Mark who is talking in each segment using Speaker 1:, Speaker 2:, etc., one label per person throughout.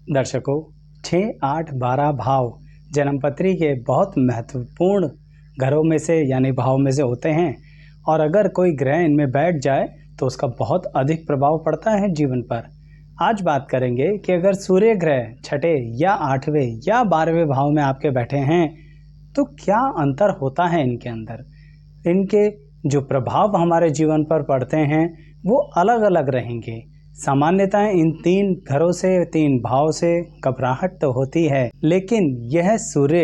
Speaker 1: दर्शकों, 6, 8, 12 भाव जन्मपत्री के बहुत महत्वपूर्ण घरों में से यानी भाव में से होते हैं और अगर कोई ग्रह इनमें बैठ जाए तो उसका बहुत अधिक प्रभाव पड़ता है जीवन पर। आज बात करेंगे कि अगर सूर्य ग्रह छठे या 8वें या 12वें भाव में आपके बैठे हैं तो क्या अंतर होता है इनके अंदर। इनके जो प्रभाव हमारे जीवन पर पड़ते हैं वो अलग अलग रहेंगे। सामान्यतः इन 3 घरों से 3 भाव से घबराहट तो होती है, लेकिन यह सूर्य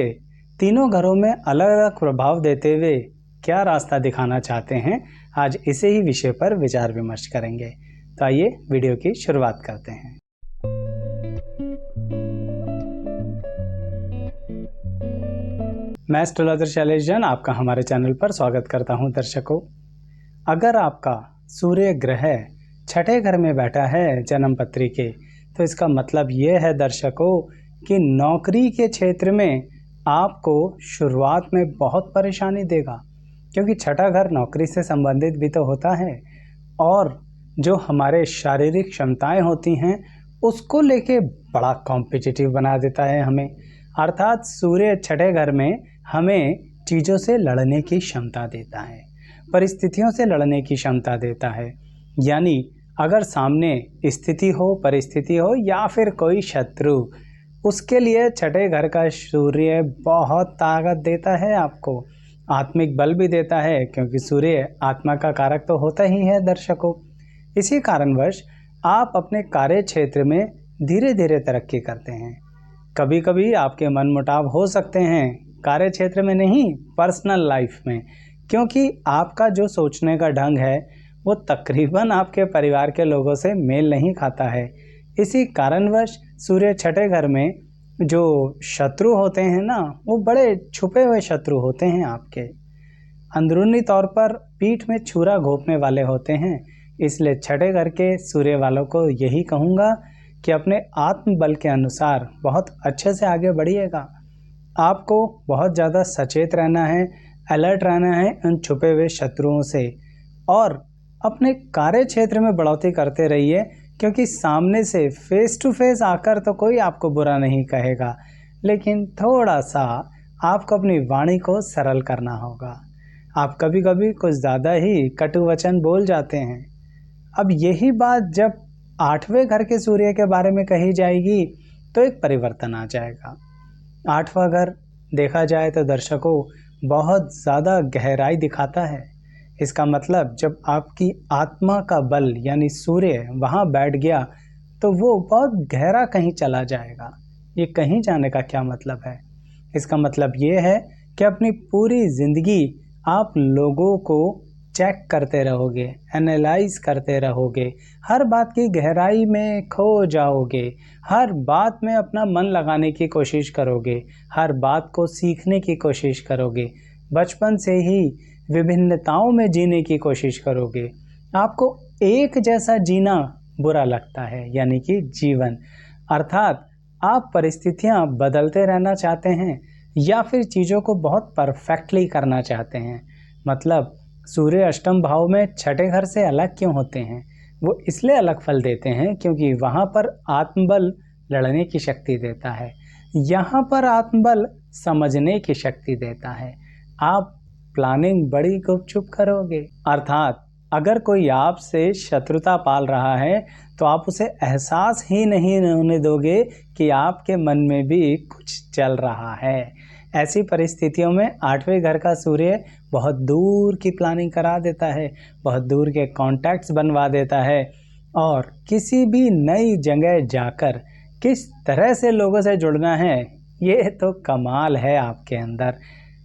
Speaker 1: तीनों घरों में अलग अलग प्रभाव देते हुए क्या रास्ता दिखाना चाहते हैं, आज इसे ही विषय पर विचार विमर्श करेंगे। तो आइए वीडियो की शुरुआत करते हैं। मैं एस्ट्रोलॉजर शैलेश जैन आपका हमारे चैनल पर स्वागत करता हूं। दर्शकों, अगर आपका सूर्य ग्रह छठे घर में बैठा है जन्मपत्री के, तो इसका मतलब ये है दर्शकों कि नौकरी के क्षेत्र में आपको शुरुआत में बहुत परेशानी देगा, क्योंकि छठा घर नौकरी से संबंधित भी तो होता है और जो हमारे शारीरिक क्षमताएं होती हैं उसको लेके बड़ा कॉम्पिटिटिव बना देता है हमें। अर्थात सूर्य छठे घर में हमें चीज़ों से लड़ने की क्षमता देता है, परिस्थितियों से लड़ने की क्षमता देता है। यानी अगर सामने स्थिति हो, परिस्थिति हो या फिर कोई शत्रु, उसके लिए छठे घर का सूर्य बहुत ताकत देता है, आपको आत्मिक बल भी देता है, क्योंकि सूर्य आत्मा का कारक तो होता ही है दर्शकों। इसी कारणवश आप अपने कार्य क्षेत्र में धीरे धीरे तरक्की करते हैं। कभी कभी आपके मनमुटाव हो सकते हैं, कार्य क्षेत्र में नहीं, पर्सनल लाइफ में, क्योंकि आपका जो सोचने का ढंग है वो तकरीबन आपके परिवार के लोगों से मेल नहीं खाता है। इसी कारणवश सूर्य छठे घर में जो शत्रु होते हैं ना, वो बड़े छुपे हुए शत्रु होते हैं, आपके अंदरूनी तौर पर पीठ में छुरा घोंपने वाले होते हैं। इसलिए छठे घर के सूर्य वालों को यही कहूँगा कि अपने आत्मबल के अनुसार बहुत अच्छे से आगे बढ़िएगा। आपको बहुत ज़्यादा सचेत रहना है, अलर्ट रहना है उन छुपे हुए शत्रुओं से, और अपने कार्य क्षेत्र में बढ़ोतरी करते रहिए, क्योंकि सामने से फेस टू फेस आकर तो कोई आपको बुरा नहीं कहेगा, लेकिन थोड़ा सा आपको अपनी वाणी को सरल करना होगा। आप कभी कभी कुछ ज़्यादा ही कटु वचन बोल जाते हैं। अब यही बात जब 8वें घर के सूर्य के बारे में कही जाएगी तो एक परिवर्तन आ जाएगा। 8वां घर देखा जाए तो दर्शकों बहुत ज़्यादा गहराई दिखाता है। इसका मतलब जब आपकी आत्मा का बल यानी सूर्य वहाँ बैठ गया तो वो बहुत गहरा कहीं चला जाएगा। ये कहीं जाने का क्या मतलब है? इसका मतलब ये है कि अपनी पूरी ज़िंदगी आप लोगों को चेक करते रहोगे, एनालाइज करते रहोगे, हर बात की गहराई में खो जाओगे, हर बात में अपना मन लगाने की कोशिश करोगे, हर बात को सीखने की कोशिश करोगे, बचपन से ही विभिन्नताओं में जीने की कोशिश करोगे। आपको एक जैसा जीना बुरा लगता है, यानी कि जीवन, अर्थात आप परिस्थितियां बदलते रहना चाहते हैं या फिर चीज़ों को बहुत परफेक्टली करना चाहते हैं। मतलब सूर्य अष्टम भाव में छठे घर से अलग क्यों होते हैं? वो इसलिए अलग फल देते हैं क्योंकि वहाँ पर आत्मबल लड़ने की शक्ति देता है, यहाँ पर आत्मबल समझने की शक्ति देता है। आप प्लानिंग बड़ी गुपचुप करोगे, अर्थात अगर कोई आपसे शत्रुता पाल रहा है तो आप उसे एहसास ही नहीं होने दोगे कि आपके मन में भी कुछ चल रहा है। ऐसी परिस्थितियों में 8वें घर का सूर्य बहुत दूर की प्लानिंग करा देता है, बहुत दूर के कॉन्टैक्ट्स बनवा देता है, और किसी भी नई जगह जाकर किस तरह से लोगों से जुड़ना है, ये तो कमाल है आपके अंदर।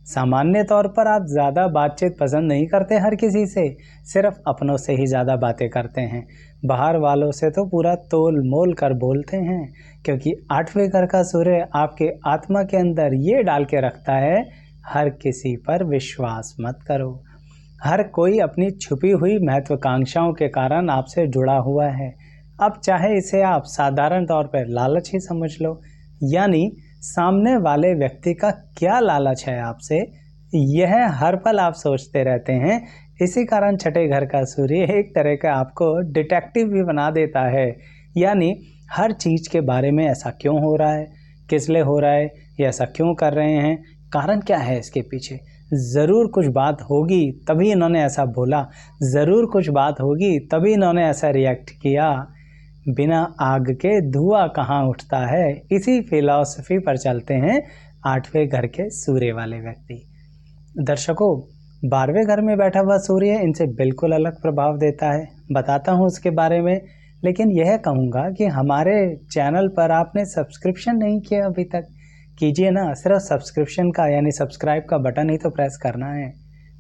Speaker 1: सामान्य तौर पर आप ज़्यादा बातचीत पसंद नहीं करते हर किसी से, सिर्फ अपनों से ही ज़्यादा बातें करते हैं। बाहर वालों से तो पूरा तोल मोल कर बोलते हैं, क्योंकि 8वें घर का सूर्य आपके आत्मा के अंदर ये डाल के रखता है, हर किसी पर विश्वास मत करो। हर कोई अपनी छुपी हुई महत्वाकांक्षाओं के कारण आपसे जुड़ा हुआ है। अब चाहे इसे आप साधारण तौर पर लालच ही समझ लो, यानी सामने वाले व्यक्ति का क्या लालच है आपसे, यह हर पल आप सोचते रहते हैं। इसी कारण छठे घर का सूर्य एक तरह का आपको डिटेक्टिव भी बना देता है, यानी हर चीज़ के बारे में ऐसा क्यों हो रहा है, किस लिए हो रहा है, ये ऐसा क्यों कर रहे हैं, कारण क्या है इसके पीछे। ज़रूर कुछ बात होगी तभी इन्होंने ऐसा बोला, ज़रूर कुछ बात होगी तभी इन्होंने ऐसा रिएक्ट किया। बिना आग के धुआं कहाँ उठता है। इसी फिलॉसफी पर चलते हैं 8वें घर के सूर्य वाले व्यक्ति। दर्शकों, 12वें घर में बैठा हुआ सूर्य इनसे बिल्कुल अलग प्रभाव देता है। बताता हूँ उसके बारे में, लेकिन यह कहूँगा कि हमारे चैनल पर आपने सब्सक्रिप्शन नहीं किया अभी तक, कीजिए ना। सिर्फ सब्सक्रिप्शन का यानी सब्सक्राइब का बटन ही तो प्रेस करना है।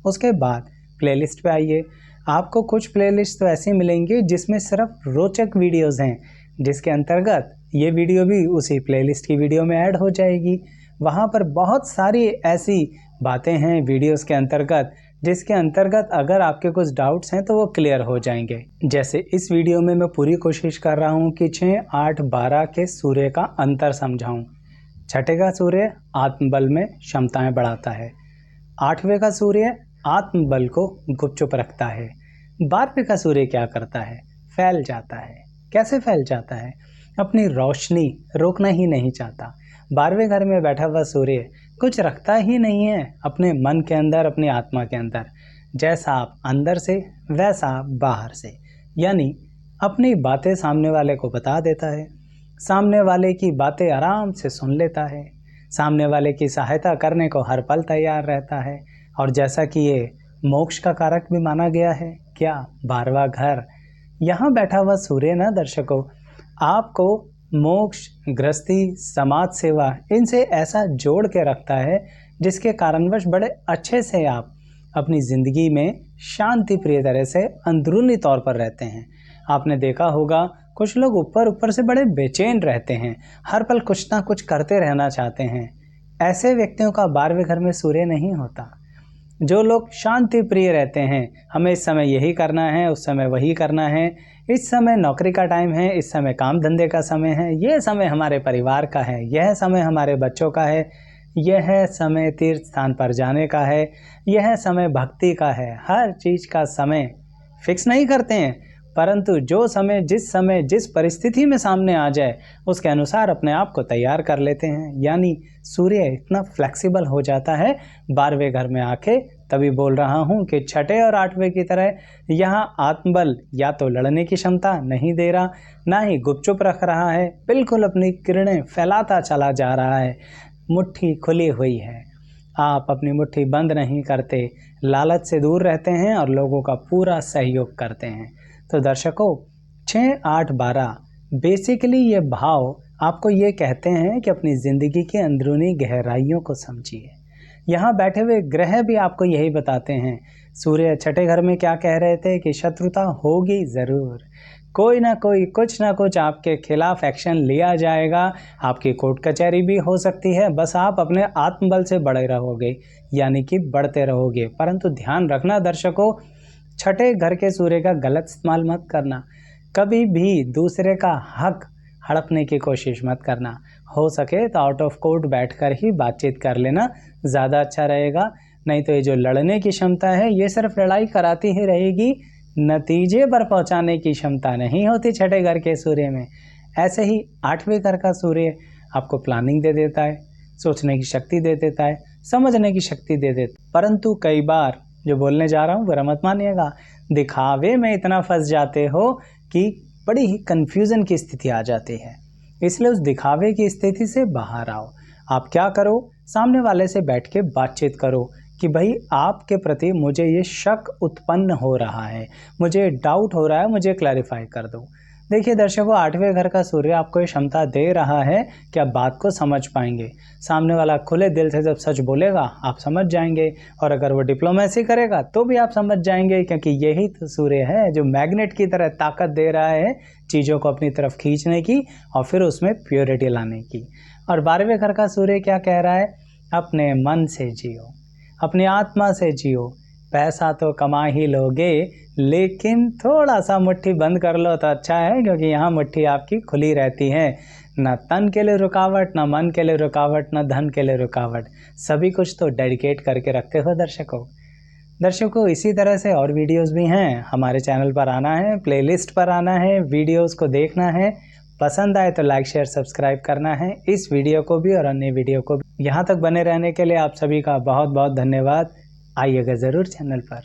Speaker 1: उसके बाद प्लेलिस्ट पे आइए। आपको कुछ प्लेलिस्ट तो ऐसी मिलेंगी जिसमें सिर्फ रोचक वीडियोस हैं, जिसके अंतर्गत ये वीडियो भी उसी प्लेलिस्ट की वीडियो में ऐड हो जाएगी। वहाँ पर बहुत सारी ऐसी बातें हैं वीडियोस के अंतर्गत, जिसके अंतर्गत अगर आपके कुछ डाउट्स हैं तो वो क्लियर हो जाएंगे। जैसे इस वीडियो में मैं पूरी कोशिश कर रहा हूँ कि 6, 8, 12 के सूर्य का अंतर समझाऊँ। 6ठे का सूर्य आत्मबल में क्षमताएं बढ़ाता है। 8वें का सूर्य आत्मबल को गुपचुप रखता है। 12वें का सूर्य क्या करता है, फैल जाता है। कैसे फैल जाता है, अपनी रोशनी रोकना ही नहीं चाहता। 12वें घर में बैठा हुआ सूर्य कुछ रखता ही नहीं है अपने मन के अंदर, अपनी आत्मा के अंदर। जैसा आप अंदर से वैसा आप बाहर से, यानी अपनी बातें सामने वाले को बता देता है, सामने वाले की बातें आराम से सुन लेता है, सामने वाले की सहायता करने को हर पल तैयार रहता है। और जैसा कि ये मोक्ष का कारक भी माना गया है, क्या 12वां घर, यहाँ बैठा हुआ सूर्य ना दर्शकों, आपको मोक्ष, गृहस्थी, समाज सेवा इनसे ऐसा जोड़ के रखता है जिसके कारणवश बड़े अच्छे से आप अपनी ज़िंदगी में शांति प्रिय तरह से अंदरूनी तौर पर रहते हैं। आपने देखा होगा कुछ लोग ऊपर ऊपर से बड़े बेचैन रहते हैं, हर पल कुछ ना कुछ करते रहना चाहते हैं। ऐसे व्यक्तियों का 12वें घर में सूर्य नहीं होता। जो लोग शांति प्रिय रहते हैं, हमें इस समय यही करना है, उस समय वही करना है, इस समय नौकरी का टाइम है, इस समय काम धंधे का समय है, यह समय हमारे परिवार का है, यह समय हमारे बच्चों का है, यह समय तीर्थ स्थान पर जाने का है, यह समय भक्ति का है। हर चीज़ का समय फिक्स नहीं करते हैं, परंतु जो समय जिस परिस्थिति में सामने आ जाए उसके अनुसार अपने आप को तैयार कर लेते हैं। यानी सूर्य इतना फ्लेक्सिबल हो जाता है 12वें घर में आके। तभी बोल रहा हूँ कि 6ठे और 8वें की तरह यहाँ आत्मबल या तो लड़ने की क्षमता नहीं दे रहा, ना ही गुपचुप रख रहा है, बिल्कुल अपनी किरणें फैलाता चला जा रहा है। मुट्ठी खुली हुई है, आप अपनी मुट्ठी बंद नहीं करते, लालच से दूर रहते हैं और लोगों का पूरा सहयोग करते हैं। तो दर्शकों, 6, 8, 12 बेसिकली ये भाव आपको ये कहते हैं कि अपनी ज़िंदगी की अंदरूनी गहराइयों को समझिए। यहाँ बैठे हुए ग्रह भी आपको यही बताते हैं। सूर्य 6ठे घर में क्या कह रहे थे कि शत्रुता होगी ज़रूर, कोई ना कोई कुछ ना कुछ आपके खिलाफ एक्शन लिया जाएगा, आपकी कोर्ट कचहरी भी हो सकती है। बस आप अपने आत्मबल से बढ़े रहोगे, यानी कि बढ़ते रहोगे। परंतु ध्यान रखना दर्शकों, 6ठे घर के सूर्य का गलत इस्तेमाल मत करना। कभी भी दूसरे का हक हड़पने की कोशिश मत करना। हो सके तो आउट ऑफ कोर्ट बैठकर ही बातचीत कर लेना, ज़्यादा अच्छा रहेगा। नहीं तो ये जो लड़ने की क्षमता है ये सिर्फ लड़ाई कराती ही रहेगी, नतीजे पर पहुंचाने की क्षमता नहीं होती 6ठे घर के सूर्य में। ऐसे ही 8वें घर का सूर्य आपको प्लानिंग दे देता है, सोचने की शक्ति दे देता है, समझने की शक्ति दे देता है। परंतु कई बार जो बोलने जा रहा हूँ बुरा मत मानिएगा, दिखावे में इतना फंस जाते हो कि बड़ी ही कन्फ्यूज़न की स्थिति आ जाती है। इसलिए उस दिखावे की स्थिति से बाहर आओ। आप क्या करो, सामने वाले से बैठ के बातचीत करो कि भाई आपके प्रति मुझे ये शक उत्पन्न हो रहा है, मुझे डाउट हो रहा है, मुझे क्लैरिफाई कर दो। देखिए दर्शकों, 8वें घर का सूर्य आपको ये क्षमता दे रहा है कि आप बात को समझ पाएंगे। सामने वाला खुले दिल से जब सच बोलेगा आप समझ जाएंगे, और अगर वो डिप्लोमेसी करेगा तो भी आप समझ जाएंगे, क्योंकि यही तो सूर्य है जो मैग्नेट की तरह ताकत दे रहा है चीज़ों को अपनी तरफ खींचने की और फिर उसमें प्योरिटी लाने की। और 12वें घर का सूर्य क्या कह रहा है, अपने मन से जियो, अपनी आत्मा से जियो। पैसा तो कमा ही लोगे, लेकिन थोड़ा सा मुट्ठी बंद कर लो तो अच्छा है, क्योंकि यहाँ मुट्ठी आपकी खुली रहती है। ना तन के लिए रुकावट, ना मन के लिए रुकावट, ना धन के लिए रुकावट, सभी कुछ तो डेडिकेट करके रखते हो दर्शकों। इसी तरह से और वीडियोस भी हैं। हमारे चैनल पर आना है, प्लेलिस्ट पर आना है, वीडियोस को देखना है, पसंद आए तो लाइक शेयर सब्सक्राइब करना है इस वीडियो को भी और अन्य वीडियो को भी। यहाँ तक बने रहने के लिए आप सभी का बहुत बहुत धन्यवाद। आइएगा ज़रूर चैनल पर।